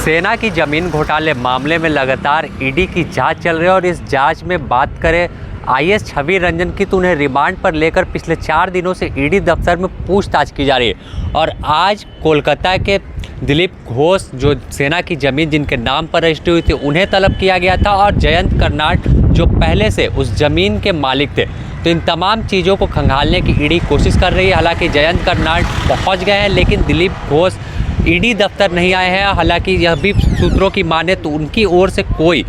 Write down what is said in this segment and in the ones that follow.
सेना की ज़मीन घोटाले मामले में लगातार ईडी की जांच चल रही है और इस जांच में बात करें आईएएस छवि रंजन की तो उन्हें रिमांड पर लेकर पिछले 4 दिनों से ईडी दफ्तर में पूछताछ की जा रही है। और आज कोलकाता के दिलीप घोष जो सेना की ज़मीन जिनके नाम पर रजिस्ट्री हुई थी उन्हें तलब किया गया था और जयंत कर्नाड जो पहले से उस ज़मीन के मालिक थे। तो इन तमाम चीज़ों को खंगालने की ईडी कोशिश कर रही है। हालांकि जयंत कर्नाड पहुंच गए हैं लेकिन दिलीप घोष ईडी दफ्तर नहीं आए हैं। हालांकि यह भी सूत्रों की माने तो उनकी ओर से कोई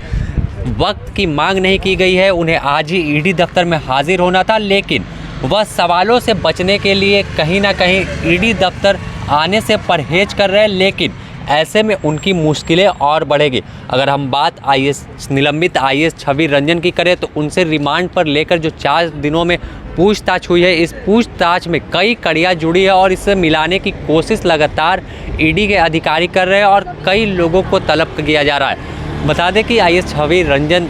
वक्त की मांग नहीं की गई है। उन्हें आज ही ईडी दफ्तर में हाजिर होना था लेकिन वह सवालों से बचने के लिए कहीं ना कहीं ईडी दफ्तर आने से परहेज कर रहे हैं। लेकिन ऐसे में उनकी मुश्किलें और बढ़ेगी। अगर हम बात निलंबित आईएएस छवि रंजन की करें तो उनसे रिमांड पर लेकर जो 4 दिनों में पूछताछ हुई है, इस पूछताछ में कई कड़ियाँ जुड़ी है और इसे मिलाने की कोशिश लगातार ईडी के अधिकारी कर रहे हैं और कई लोगों को तलब किया जा रहा है। बता दें कि आईएएस छवि रंजन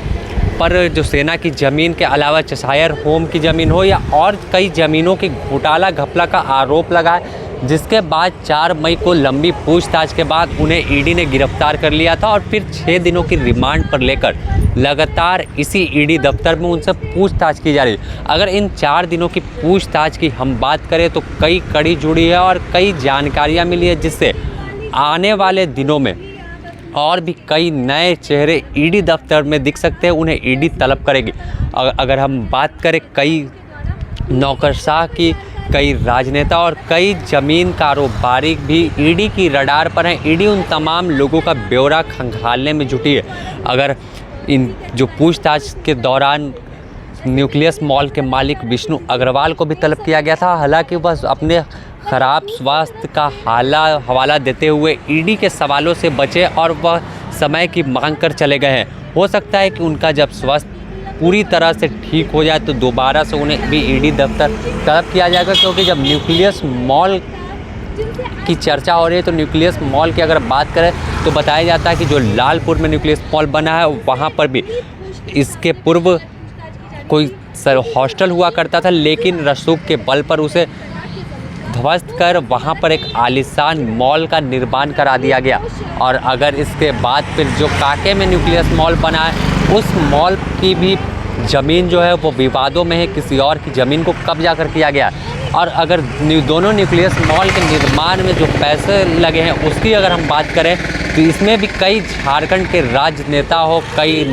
पर जो सेना की ज़मीन के अलावा चेशायर होम की ज़मीन हो या और कई ज़मीनों की घोटाला घपला का आरोप लगा है, जिसके बाद 4 मई को लंबी पूछताछ के बाद उन्हें ईडी ने गिरफ्तार कर लिया था और फिर 6 दिनों की रिमांड पर लेकर लगातार इसी ईडी दफ्तर में उनसे पूछताछ की जा रही है। अगर इन 4 दिनों की पूछताछ की हम बात करें तो कई कड़ी जुड़ी है और कई जानकारियाँ मिली है, जिससे आने वाले दिनों में और भी कई नए चेहरे ईडी दफ्तर में दिख सकते हैं, उन्हें ईडी तलब करेगी। अगर हम बात करें कई नौकरशाह की, कई राजनेता और कई ज़मीन कारोबारी भी ईडी की रडार पर हैं। ईडी उन तमाम लोगों का ब्यौरा खंगालने में जुटी है। अगर इन जो पूछताछ के दौरान न्यूक्लियस मॉल के मालिक विष्णु अग्रवाल को भी तलब किया गया था। हालांकि वह अपने ख़राब स्वास्थ्य का हवाला देते हुए ईडी के सवालों से बचे और वह समय की मांग कर चले गए हैं। हो सकता है कि उनका जब स्वास्थ्य पूरी तरह से ठीक हो जाए तो दोबारा से उन्हें भी ईडी दफ्तर तलब किया जाएगा, क्योंकि जब न्यूक्लियस मॉल की चर्चा हो रही है तो न्यूक्लियस मॉल की अगर बात करें तो बताया जाता है कि जो लालपुर में न्यूक्लियस मॉल बना है वहाँ पर भी इसके पूर्व कोई हॉस्टल हुआ करता था, लेकिन रसूख के बल पर उसे ध्वस्त कर वहाँ पर एक आलीशान मॉल का निर्माण करा दिया गया। और अगर इसके बाद फिर जो कांके में न्यूक्लियस मॉल बना है उस मॉल की भी ज़मीन जो है वो विवादों में है, किसी और की ज़मीन को कब्जा कर किया गया। और अगर दोनों न्यूक्लियस मॉल के निर्माण में जो पैसे लगे हैं उसकी अगर हम बात करें तो इसमें भी कई झारखंड के राजनेता हो, कई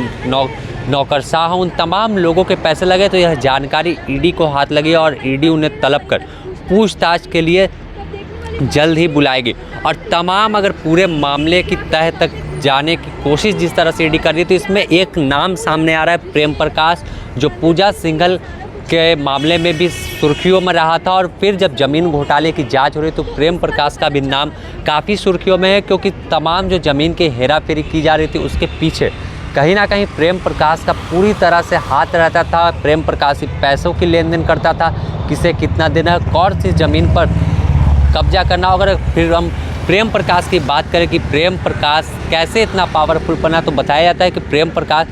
नौकरशाह हो, उन तमाम लोगों के पैसे लगे। तो यह जानकारी ईडी को हाथ लगी और ईडी उन्हें तलब कर पूछताछ के लिए जल्द ही बुलाएगी। और तमाम अगर पूरे मामले की तह तक जाने की कोशिश जिस तरह से ईडी कर रही है तो इसमें एक नाम सामने आ रहा है, प्रेम प्रकाश, जो पूजा सिंघल के मामले में भी सुर्खियों में रहा था। और फिर जब ज़मीन घोटाले की जांच हो रही तो प्रेम प्रकाश का भी नाम काफ़ी सुर्खियों में है, क्योंकि तमाम जो ज़मीन की हेरा फेरी की जा रही थी उसके पीछे कहीं ना कहीं प्रेम प्रकाश का पूरी तरह से हाथ रहता था। प्रेम प्रकाश ही पैसों की लेन देन करता था, किसे कितना देना, कौन सी ज़मीन पर कब्जा करना। अगर फिर हम प्रेम प्रकाश की बात करें कि प्रेम प्रकाश कैसे इतना पावरफुल बना, तो बताया जाता है कि प्रेम प्रकाश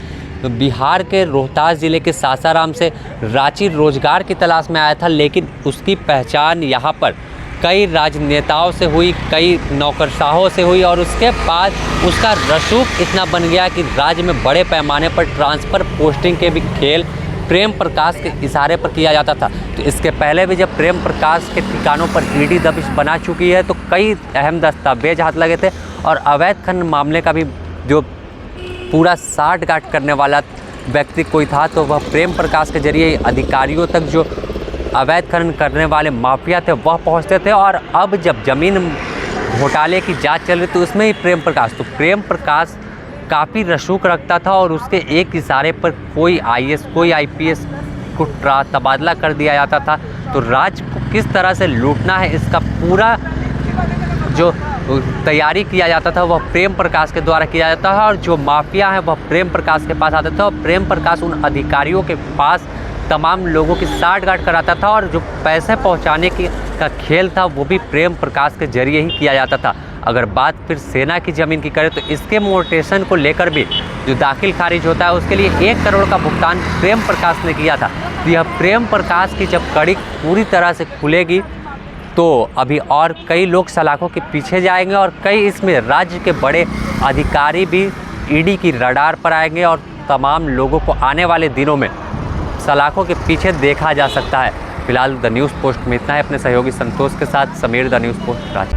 बिहार के रोहतास ज़िले के सासाराम से रांची रोजगार की तलाश में आया था, लेकिन उसकी पहचान यहाँ पर कई राजनेताओं से हुई, कई नौकरशाहों से हुई और उसके बाद उसका रसूख इतना बन गया कि राज्य में बड़े पैमाने पर ट्रांसफ़र पोस्टिंग के भी खेल प्रेम प्रकाश के इशारे पर किया जाता था। तो इसके पहले भी जब प्रेम प्रकाश के ठिकानों पर ईडी दबिश बना चुकी है तो कई अहम दस्तावेज हाथ लगे थे और अवैध खनन मामले का भी जो पूरा साठगांठ करने वाला व्यक्ति कोई था तो वह प्रेम प्रकाश के जरिए अधिकारियों तक जो अवैध खनन करने वाले माफिया थे वह पहुंचते थे। और अब जब ज़मीन घोटाले की जांच चल रही तो उसमें ही प्रेम प्रकाश काफ़ी रसूख रखता था और उसके एक इशारे पर कोई आईएएस कोई आईपीएस को तबादला कर दिया जाता था। तो राज्य को किस तरह से लूटना है इसका पूरा जो तैयारी किया जाता था वह प्रेम प्रकाश के द्वारा किया जाता है और जो माफिया है वह प्रेम प्रकाश के पास आते थे और प्रेम प्रकाश उन अधिकारियों के पास तमाम लोगों की साठगांठ कराता था और जो पैसे पहुंचाने का खेल था वो भी प्रेम प्रकाश के जरिए ही किया जाता था। अगर बात फिर सेना की ज़मीन की करें तो इसके मोटेशन को लेकर भी जो दाखिल खारिज होता है उसके लिए 1 करोड़ का भुगतान प्रेम प्रकाश ने किया था। तो यह प्रेम प्रकाश की जब कड़ी पूरी तरह से खुलेगी तो अभी और कई लोग सलाखों के पीछे जाएंगे और कई इसमें राज्य के बड़े अधिकारी भी ईडी की रडार पर आएंगे और तमाम लोगों को आने वाले दिनों में सलाखों के पीछे देखा जा सकता है। फिलहाल द न्यूज़ पोस्ट में इतना है। अपने सहयोगी संतोष के साथ Sameer, the news post, Ranchi.